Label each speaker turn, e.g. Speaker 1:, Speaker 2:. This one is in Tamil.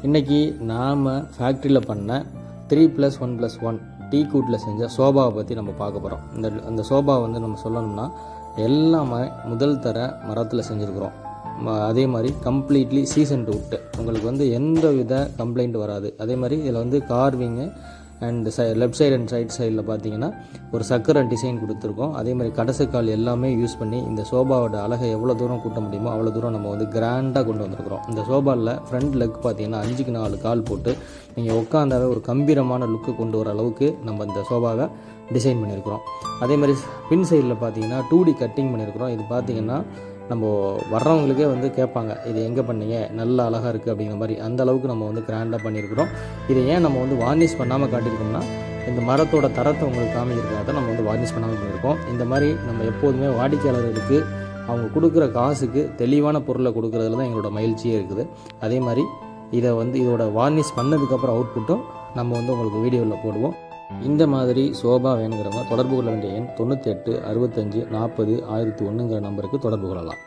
Speaker 1: இன்றைக்கி நாம் ஃபேக்ட்ரியில் பண்ண 3+1+1 டீ கூட்டில் செஞ்ச சோபாவை பற்றி நம்ம பார்க்க போகிறோம். அந்த சோபா வந்து நம்ம சொல்லணும்னா எல்லாமே முதல் தர மரத்தில் செஞ்சுருக்குறோம். அதே மாதிரி கம்ப்ளீட்லி சீசன்டு வுட்டு, உங்களுக்கு வந்து எந்த வித கம்ப்ளைண்ட் வராது. அதே மாதிரி இதில் வந்து carving and left side and right சைடில் பார்த்தீங்கன்னா ஒரு சக்கரை டிசைன் கொடுத்துருக்கோம். அதே மாதிரி கடைசிக்கால் எல்லாமே யூஸ் பண்ணி இந்த சோபாவோட அழகை எவ்வளோ தூரம் கூட்ட முடியுமோ அவ்வளோ தூரம் நம்ம வந்து கிராண்டாக கொண்டு வந்திருக்கிறோம். இந்த சோபாவில் ஃப்ரண்ட் லெக் பார்த்தீங்கன்னா 5க்கு 4 கால் போட்டு நீங்கள் உட்காந்தாவே ஒரு கம்பீரமான லுக்கு கொண்டு வர அளவுக்கு நம்ம இந்த சோபாவை டிசைன் பண்ணியிருக்கிறோம். அதே மாதிரி பின் சைடில் பார்த்தீங்கன்னா 2D கட்டிங் பண்ணியிருக்கிறோம். இது பார்த்திங்கன்னா நம்ம வர்றவங்களுக்கே வந்து கேட்பாங்க, இது எங்கே பண்ணீங்க, நல்ல அழகாக இருக்குது அப்படிங்கிற மாதிரி. அந்த அளவுக்கு நம்ம வந்து கிராண்டாக பண்ணியிருக்கிறோம். இதை ஏன் நம்ம வந்து வார்னிஷ் பண்ணாமல் காட்டியிருக்கோம்னா இந்த மரத்தோட தரத்தை உங்களுக்கு காமிக்கிறதுக்காக தான் நம்ம வந்து வார்னிஷ் பண்ணாமல் பண்ணியிருக்கோம். இந்த மாதிரி நம்ம எப்போதுமே வாடிக்கையாளர்களுக்கு அவங்க கொடுக்குற காசுக்கு தெளிவான பொருளை கொடுக்குறதுல தான் எங்களோட மகிழ்ச்சியே இருக்குது. அதே மாதிரி இதை வந்து இதோட வார்னிஷ் பண்ணதுக்கப்புறம் அவுட்புட்டும் நம்ம வந்து உங்களுக்கு வீடியோவில் போடுவோம். இந்த மாதிரி சோபா வேணுங்கிறவங்க தொடர்பு கொள்ள வேண்டிய எண் 98 65 40 1001 நம்பருக்கு தொடர்பு கொள்ளலாம்.